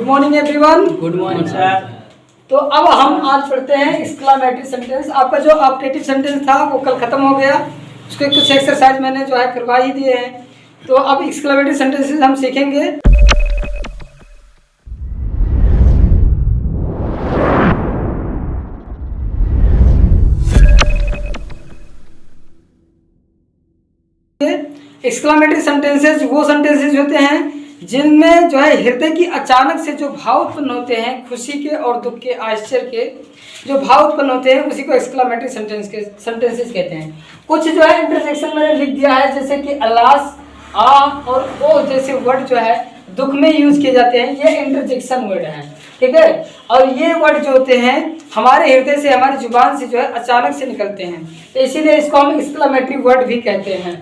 Morning everyone. Good morning sir. तो अब हम आज पढ़ते हैं एक्सक्लामेटरी सेंटेंस। आपका जो ऑप्टेटिव सेंटेंस था वो कल खत्म हो गया, उसके कुछ एक्सरसाइज मैंने जो है करवा ही दिए हैं। तो अब एक्सक्लामेटरी सेंटेंसेस हम सीखेंगे। एक्सक्लामेटरी सेंटेंसेस वो सेंटेंसेस होते हैं जिनमें जो है हृदय की अचानक से जो भाव उत्पन्न होते हैं, खुशी के और दुख के, आश्चर्य के जो भाव उत्पन्न होते हैं उसी को एक्सक्लामेटरी सेंटेंसेस कहते हैं। कुछ जो है इंटरजेक्शन मैंने लिख दिया है, जैसे कि अलास, आ और ओ जैसे वर्ड जो है दुख में यूज किए जाते हैं, ये इंटरजेक्शन वर्ड है, ठीक है। और ये वर्ड जो होते हैं हमारे हृदय से, हमारी जुबान से जो है अचानक से निकलते हैं, तो इसीलिए इसको हम एक्सक्लामेटरी वर्ड भी कहते हैं।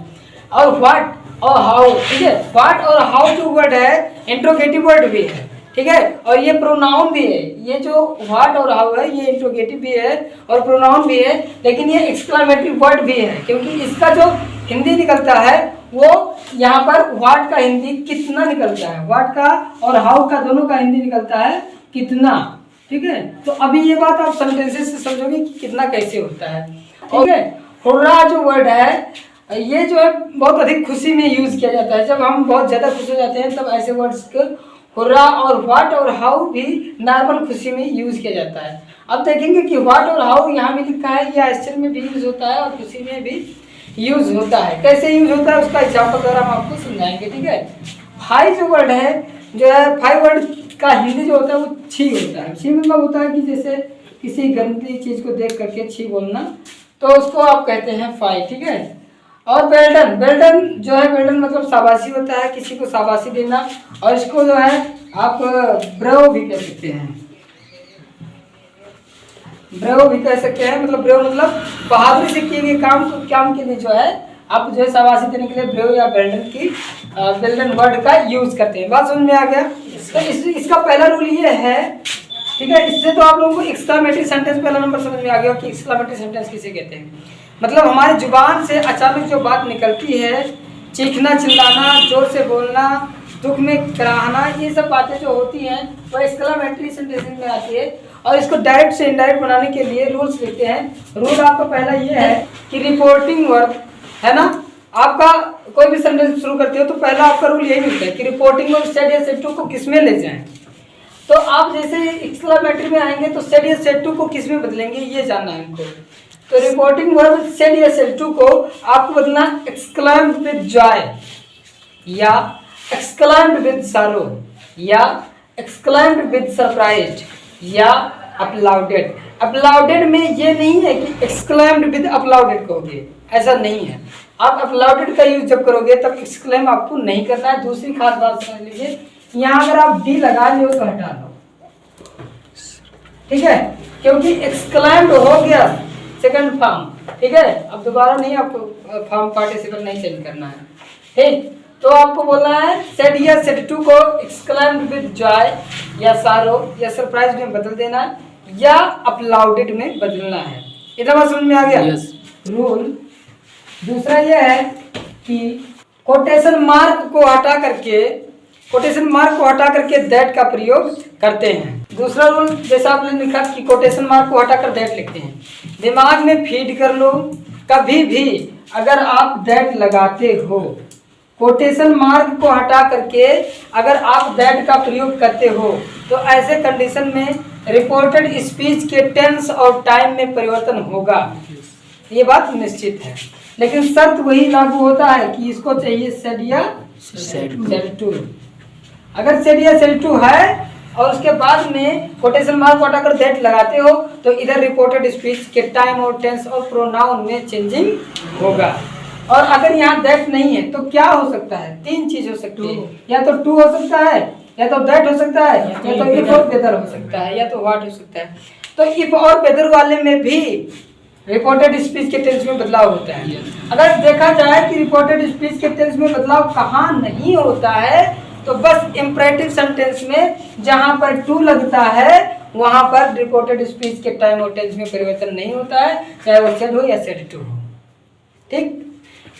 और व्हाट और हाउ, ठीक है, व्हाट और हाउ जो वर्ड है इंट्रोगेटिव वर्ड भी है, ठीक है, और ये प्रोनाउन भी है। ये जो व्हाट और हाउ है ये इंट्रोगेटिव भी है और प्रोनाउन भी है, लेकिन ये एक्सक्लामेटरी वर्ड भी है, क्योंकि इसका जो हिंदी निकलता है वो यहाँ पर व्हाट का हिंदी कितना निकलता है, व्हाट का और हाउ का दोनों का हिंदी निकलता है कितना, ठीक है। तो अभी ये बात आप सेंटेंसेस से समझोगे कि कितना कैसे होता है, ठीक है। हुर्रा जो वर्ड है ये जो है बहुत अधिक खुशी में यूज किया जाता है। जब हम बहुत ज्यादा खुश हो जाते हैं तब ऐसे वर्ड्स को हुर्रा और व्हाट और हाउ भी नॉर्मल खुशी में यूज किया जाता है। अब देखेंगे कि व्हाट और हाउ यहाँ भी लिखा है, ये आश्चर्य में भी यूज होता है और खुशी में भी यूज होता है। कैसे यूज होता है उसका एग्जाम्पल द्वारा हम आपको समझाएंगे, ठीक है। फाइव जो वर्ड है, जो है फाइव वर्ड का हिंदी जो होता है वो छी होता है। छी मतलब होता है कि जैसे किसी गंदी चीज को देख करके छी बोलना, तो उसको आप कहते हैं फाइव, ठीक है। और वेल्डन, वेल्डन जो है वेल्डन मतलब शाबाशी होता है, किसी को शाबाशी देना, और इसको जो है आप ब्रेव भी कह सकते हैं, ब्रेव भी कह सकते हैं। मतलब ब्रेव मतलब बहादुरी से किए गए काम के लिए जो है आप जो है शाबाशी देने के लिए ब्रेव या वेल्डन की वेल्डन वर्ड का यूज करते हैं। बात समझ में आ गया। तो इसका पहला रूल ये है, ठीक है। इससे तो आप लोगों को एक्सक्लामेटरी सेंटेंस पहला नंबर समझ में आ गया कि एक्सक्लामेटरी सेंटेंस किसे कहते हैं। मतलब हमारी जुबान से अचानक जो बात निकलती है, चीखना, चिल्लाना, जोर से बोलना, दुख में कराहना, ये सब बातें जो होती हैं वो एक्सक्लामेटरी सेंटेंस में आती है। और इसको डायरेक्ट से इनडायरेक्ट बनाने के लिए रूल्स लिखते हैं। रूल आपका पहला ये है कि रिपोर्टिंग वर्ब है ना, आपका कोई भी सेंटेंस शुरू करते हो तो पहला आपका रूल यही मिलता है कि रिपोर्टिंग वर्ब सेड या सेड टू को किस में ले जाएं। तो आप जैसे एक्सक्लामेटरी में आएंगे तो सेड या सेड टू को किस में बदलेंगे ये जानना है हमको। तो रिपोर्टिंग वर्ब सेड या सेड टू को आपको बदलना एक्सक्लाइम्ड विद जॉय या एक्सक्लाइम्ड विद सैरो या एक्सक्लाइम्ड विद सरप्राइज्ड या अपलाउडेड। अपलाउडेड में ये नहीं है कि एक्सक्लाइम्ड विद अपलाउडेड कहोगे, ऐसा नहीं है। आप अपलाउडेड का यूज जब करोगे तब एक्सक्लाइम आपको नहीं करना है। दूसरी खास बात समझ लीजिए, यहाँ अगर आप डी लगा लो तो हटा लो, ठीक है, क्योंकि एक्सक्लाइम्ड हो गया सेकंड फॉर्म, ठीक है। अब दोबारा नहीं आपको फॉर्म पार्टिसिपल नहीं चेंज करना है, ठीक। तो आपको बोलना है सेड या सेड टू को एक्सक्लाइम्ड विद जॉय या सारो या सरप्राइज में बदल देना है या अपलाउडेड में बदलना है। इतना बात समझ में आ गया। yes. रूल दूसरा यह है कि कोटेशन मार्क को हटा करके दैट का प्रयोग करते हैं। दूसरा रूल जैसा आपने लिखा कि कोटेशन मार्क को हटाकर दैट लिखते हैं, दिमाग में फीड कर लो। कभी भी अगर आप दैट लगाते हो, कोटेशन मार्क को हटा करके अगर आप दैट का प्रयोग करते हो तो ऐसे कंडीशन में रिपोर्टेड स्पीच के टेंस और टाइम में परिवर्तन होगा, ये बात निश्चित है। लेकिन शर्त वही लागू होता है कि इसको चाहिए सेड या सेड टू। अगर सेड या सेड टू है और उसके बाद में कोटेशन मार्क को हटाकर दैट लगाते हो तो इधर रिपोर्टेड स्पीच के टाइम और टेंस और प्रोनाउन में चेंजिंग होगा। और अगर यहाँ दैट नहीं है तो क्या हो सकता है, तीन चीज हो सकती है, या तो टू हो सकता है, या तो दैट हो सकता है, या तो इफ और वेदर हो सकता है, या तो व्हाट हो सकता है। तो इफ और वेदर वाले में भी रिपोर्टेड स्पीच के टेंस में बदलाव होता है। अगर देखा जाए कि रिपोर्टेड स्पीच के टेंस में बदलाव कहाँ नहीं होता है तो बस इंपरेटिव सेंटेंस में जहां पर टू लगता है वहां पर रिपोर्टेड स्पीच के टाइम और टेंस में परिवर्तन नहीं होता है, चाहे वो सेड हो या सेड टू हो, ठीक।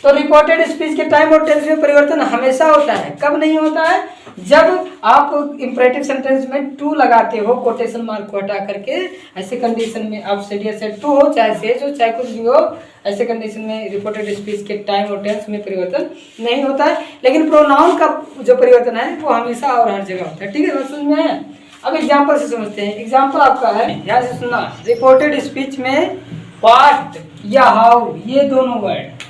तो रिपोर्टेड स्पीच के टाइम और टेंस में परिवर्तन हमेशा होता है। कब नहीं होता है? जब आप इंपरेटिव सेंटेंस में टू लगाते हो, कोटेशन मार्क को हटा करके। ऐसे कंडीशन में आप सेड या सेड टू हो, चाहे सेज हो, चाहे कुछ भी हो, ऐसे कंडीशन में रिपोर्टेड स्पीच के टाइम और टेंस में परिवर्तन नहीं होता है। लेकिन प्रोनाउन का जो परिवर्तन है वो हमेशा और हर जगह होता है। ठीक है, समझ में है? अब एग्जाम्पल से समझते हैं। एग्जाम्पल आपका है, ध्यान से सुनना। रिपोर्टेड स्पीच में व्हाट या हाउ, ये दोनों वर्ड,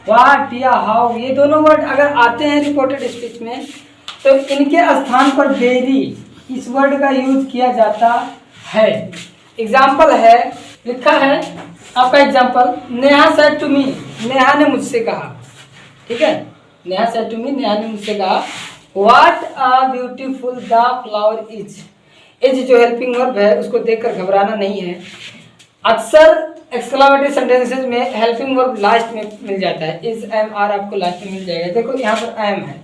व्हाट या हाउ, ये दोनों वर्ड अगर आते हैं रिपोर्टेड स्पीच में, तो इनके स्थान पर वेरी, इस वर्ड का यूज किया जाता है। एग्जाम्पल है, लिखा है आपका example, Neha said to me, Neha ने मुझसे कहा। ठीक है, Neha said to me, Neha ने मुझसे कहा, what a beautiful the flower is. Is जो हेल्पिंग वर्ब है उसको देखकर घबराना नहीं है। अक्सर एक्सक्लामेटरी सेंटेंसेज में हेल्पिंग वर्ब लास्ट में मिल जाता है। इज एम आर आपको लास्ट में मिल जाएगा। देखो यहाँ पर एम है।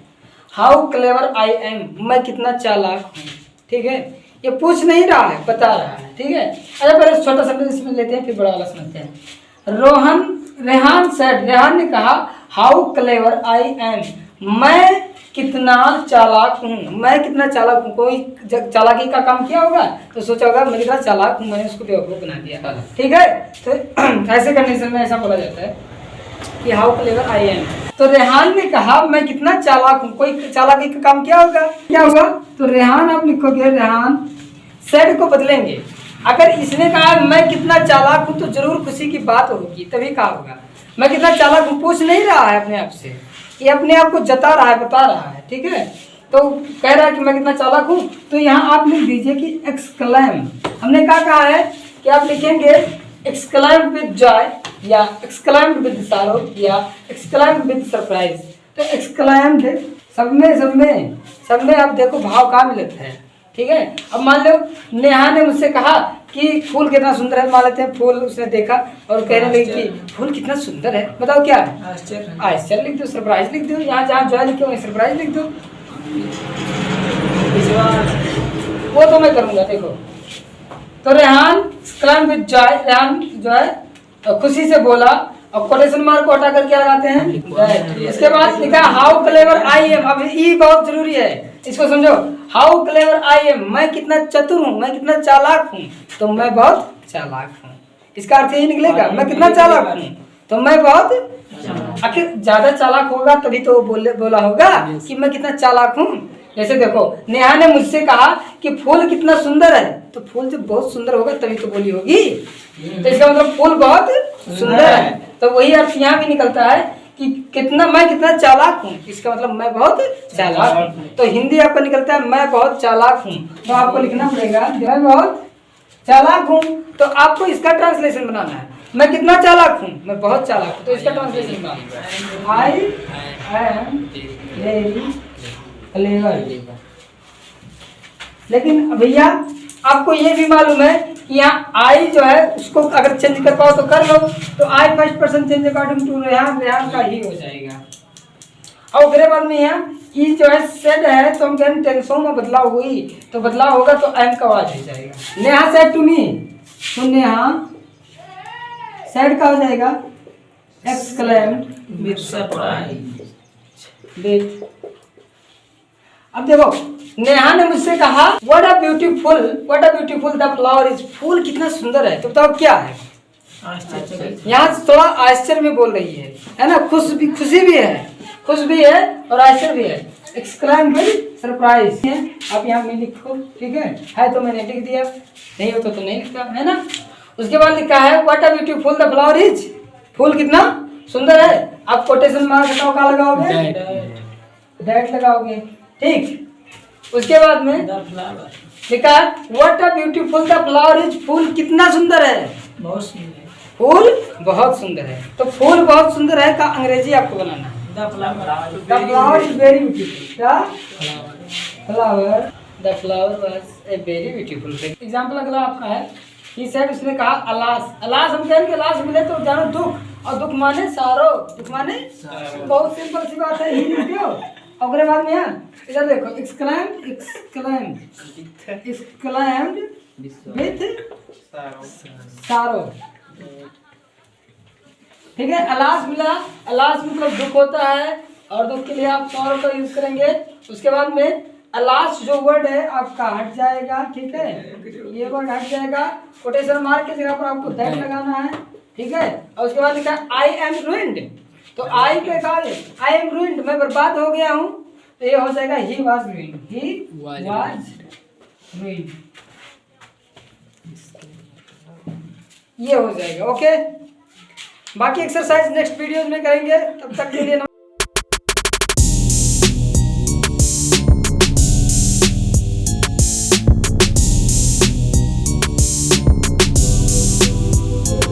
हाउ क्लेवर आई एम, मैं कितना चालाक हूँ। ठीक है, ये पूछ नहीं रहा है, बता रहा है। ठीक है, अच्छा पहले छोटा सेंटेंस समझ लेते हैं, फिर बड़ा वाला समझते हैं। रेहान सेड, रेहान ने कहा, हाउ क्लेवर आई एम, मैं कितना चालाक हूँ। मैं कितना चालाक हूँ, कोई चालाकी का काम किया होगा तो सोचा होगा मैं कितना चालाक हूँ, मैंने उसको बेवकूफ़ बना दिया। ठीक है, तो ऐसे कंडीशन में ऐसा बोला जाता है कि हाउ क्लेवर आई एम। तो रेहान ने कहा मैं कितना चालाक हूँ, कोई चालाकी का काम किया होगा, क्या होगा? तो रेहान आप लिखोगे, रेहान सेड को बदलेंगे। अगर इसने कहा मैं कितना चालाक हूँ तो जरूर खुशी की बात होगी, तभी कहा होगा। मैं कितना चालाक हूँ पूछ नहीं रहा है अपने आप से, ये अपने आप को जता रहा है, बता रहा है। ठीक है, तो कह रहा है कि मैं कितना चालाक हूँ, तो यहाँ आप लिख दीजिए कि एक्सक्लेम। हमने कहा है कि आप लिखेंगे एक्सक्लेम विद जॉय, या एक्सक्लेम विद सारो, या एक्सक्लेम विद सरप्राइज। तो एक्सक्लेम सब में आप देखो भाव कहाँ मिलता है। ठीक है, अब मान लो नेहा ने मुझसे कहा कि फूल कितना सुंदर है। मान लेते हैं फूल उसने देखा और कहने लगी कि फूल कितना सुंदर है। बताओ क्या है? आश्चर्य लिख दो, सरप्राइज लिख दो, यहाँ जहाँ जॉय लिखे वहीं सरप्राइज लिख दो। वो तो मैं करूँगा। देखो, तो Rehan climb with Joy, Rehan जो है खुशी से बोला, और कोटेशन मार्क को हटा कर क्या लगाते हैं? इसके बाद लिखा हाउ क्लेवर आई एम। अब ये बहुत जरूरी है, इसको समझो। हाउ क्लेवर आई एम, मैं कितना चतुर हूँ, मैं कितना चालाक हूँ। तो मैं बहुत चालाक हूँ, इसका अर्थ यही निकलेगा, मैं कितना चालाक हूँ तो मैं बहुत। आखिर ज्यादा चालाक होगा तभी तो बोला होगा कि मैं कितना चालाक हूँ। जैसे देखो, नेहा ने मुझसे कहा कि फूल कितना सुंदर है, तो फूल जब बहुत सुंदर होगा तभी तो बोली होगी। तो इसका मतलब फूल बहुत सुंदर है। तो वही अर्थ यहाँ भी निकलता है कि मैं कितना चालाक हूँ, इसका मतलब मैं बहुत चालाक हूँ। तो हिंदी आपका निकलता है मैं बहुत चालाक हूँ। तो आपको लिखना पड़ेगा मैं बहुत चालाक हूँ। तो आपको इसका ट्रांसलेशन बनाना है, मैं कितना चालाक हूँ, मैं बहुत चालाक हूँ। तो इसका translation banana, I am very clever. लेकिन भैया आपको ये भी मालूम है कि यहाँ आई जो है उसको अगर चेंज कर पाओ तो कर लो। तो I first person change according to Rehan, Rehan का ही हो जाएगा। और उसके बाद में यहाँ ई जो है सेड है, तो हम कहें टेंसों में बदलाव हुई, तो बदलाव होगा तो एम का आवाज हो जाएगा। नेहा सेड टू मी, तो नेहा सेड का हो जाएगा एक्सक्लेम्ड विद सरप्राइज। अब देखो, नेहा ने मुझसे कहा what a beautiful the flower is, फूल कितना सुंदर है। तो बताओ क्या है? यहाँ थोड़ा आश्चर्य में बोल रही है ना, खुशी भी है और आश्चर्य भी है। एक्सक्लेम विद सरप्राइज आप यहाँ में लिखो। ठीक है तो मैंने लिख दिया, नहीं होता तो नहीं लिखा, है ना। उसके बाद लिखा है what a beautiful the flower is, फूल कितना सुंदर है। आप कोटेशन मार्क हटाओ, क्या लगाओगे? दैट लगाओगे। ठीक, उसके बाद में लिखा है what a beautiful the flower is, फूल कितना सुंदर है, बहुत सुंदर, फूल बहुत सुंदर है। तो फूल बहुत सुंदर है का अंग्रेजी आपको बनाना है, the flower is very beautiful, the flower was a very beautiful. Example अगला आपका है, ही सेड, उसने कहा अलास, अलास हम कहेंगे अलास मिले तो जानो दुख, और दुख माने सारो, दुख माने बहुत सिंपल सी बात है, ही लिख दो। अगले बाद में इधर देखो, एक्सक्लेम्ड विद सारो। ठीक है। अलास मिला, अलास मतलब दुख होता है और दुख के लिए आप सॉरो का यूज करेंगे। उसके बाद में अलास जो वर्ड है आपका हट जाएगा, ठीक है, ये वर्ड हट जाएगा। कोटेशन मार्क की जगह पर आपको दैट लगाना है, ठीक है। और उसके बाद लिखा है आई एम रूइंड, तो आई पे कहा आई एम रूइंड, मैं बर्बाद हो गया हूँ, तो ये हो जाएगा he was ruined, he was ruined, ये हो जाएगा। ओके, बाकी एक्सरसाइज नेक्स्ट वीडियोज में करेंगे, तब तक के लिए